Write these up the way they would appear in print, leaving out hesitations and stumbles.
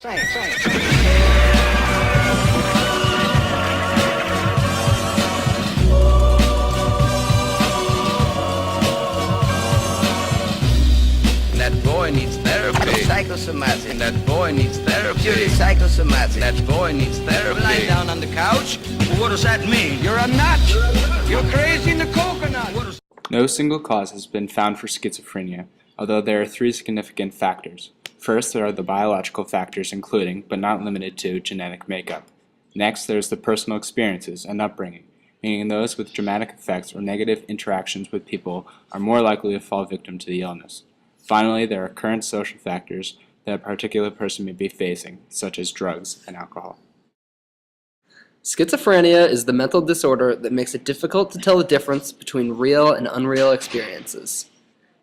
That boy needs therapy. Psychosomatic. And that boy needs therapy. Purely psychosomatic. That boy needs therapy. Lying down on the couch? Well, what does that mean? You're a nut. You're crazy in the coconut. No single cause has been found for schizophrenia, although there are three significant factors. First, there are the biological factors including, but not limited to, genetic makeup. Next, there's the personal experiences and upbringing, meaning those with dramatic effects or negative interactions with people are more likely to fall victim to the illness. Finally, there are current social factors that a particular person may be facing, such as drugs and alcohol. Schizophrenia is the mental disorder that makes it difficult to tell the difference between real and unreal experiences.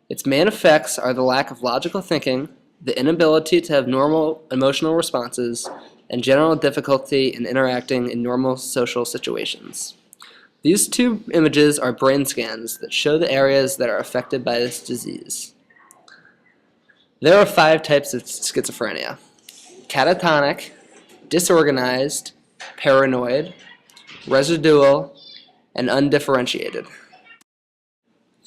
Its main effects are the lack of logical thinking, the inability to have normal emotional responses, and general difficulty in interacting in normal social situations. These two images are brain scans that show the areas that are affected by this disease. There are 5 types of schizophrenia: catatonic, disorganized, paranoid, residual, and undifferentiated.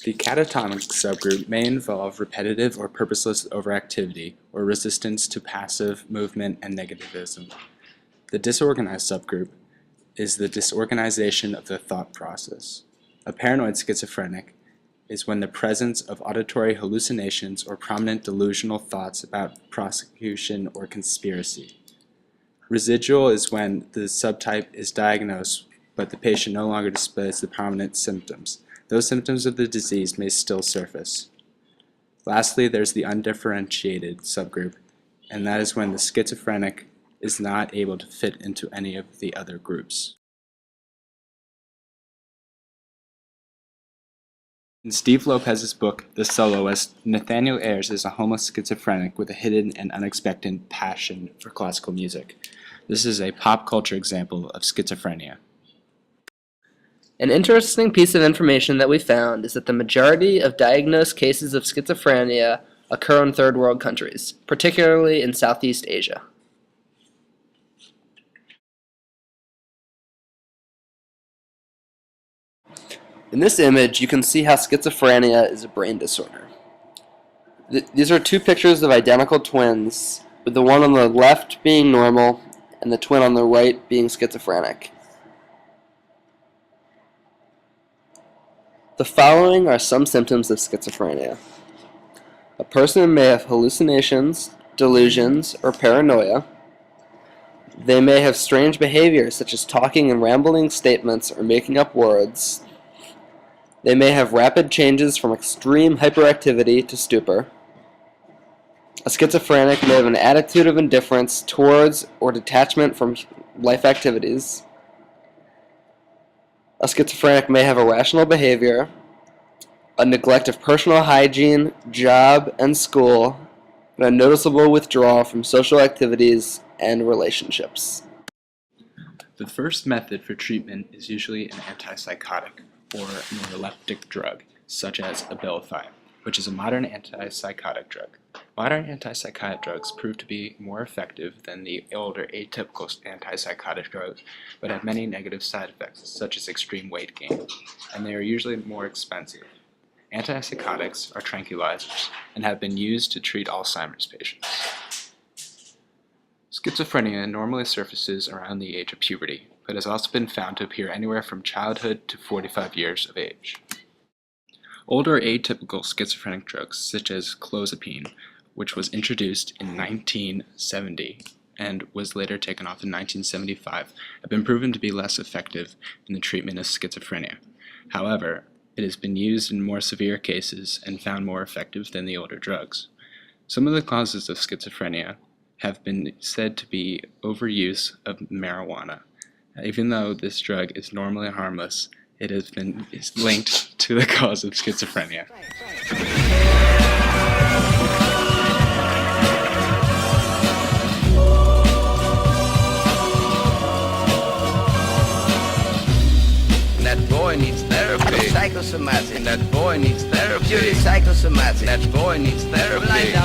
The catatonic subgroup may involve repetitive or purposeless overactivity or resistance to passive movement and negativism. The disorganized subgroup is the disorganization of the thought process. A paranoid schizophrenic is when the presence of auditory hallucinations or prominent delusional thoughts about prosecution or conspiracy. Residual is when the subtype is diagnosed but the patient no longer displays the prominent symptoms. Those symptoms of the disease may still surface. Lastly, there's the undifferentiated subgroup, and that is when the schizophrenic is not able to fit into any of the other groups. In Steve Lopez's book, The Soloist, Nathaniel Ayers is a homeless schizophrenic with a hidden and unexpected passion for classical music. This is a pop culture example of schizophrenia. An interesting piece of information that we found is that the majority of diagnosed cases of schizophrenia occur in third world countries, particularly in Southeast Asia. In this image, you can see how schizophrenia is a brain disorder. These are 2 pictures of identical twins, with the one on the left being normal and the twin on the right being schizophrenic. The following are some symptoms of schizophrenia. A person may have hallucinations, delusions, or paranoia. They may have strange behaviors such as talking in rambling statements or making up words. They may have rapid changes from extreme hyperactivity to stupor. A schizophrenic may have an attitude of indifference towards or detachment from life activities. A schizophrenic may have irrational behavior, a neglect of personal hygiene, job, and school, and a noticeable withdrawal from social activities and relationships. The first method for treatment is usually an antipsychotic or neuroleptic drug, such as Abilify, which is a modern antipsychotic drug. Modern antipsychotic drugs prove to be more effective than the older atypical antipsychotic drugs, but have many negative side effects, such as extreme weight gain, and they are usually more expensive. Antipsychotics are tranquilizers and have been used to treat Alzheimer's patients. Schizophrenia normally surfaces around the age of puberty, but has also been found to appear anywhere from childhood to 45 years of age. Older atypical schizophrenic drugs, such as clozapine, which was introduced in 1970 and was later taken off in 1975, have been proven to be less effective in the treatment of schizophrenia. However, it has been used in more severe cases and found more effective than the older drugs. Some of the causes of schizophrenia have been said to be overuse of marijuana. Even though this drug is normally harmless, it has been linked to the cause of schizophrenia. That boy needs therapy. Psychosomatic. And that boy needs therapy. Purely psychosomatic. That boy needs therapy. Lying down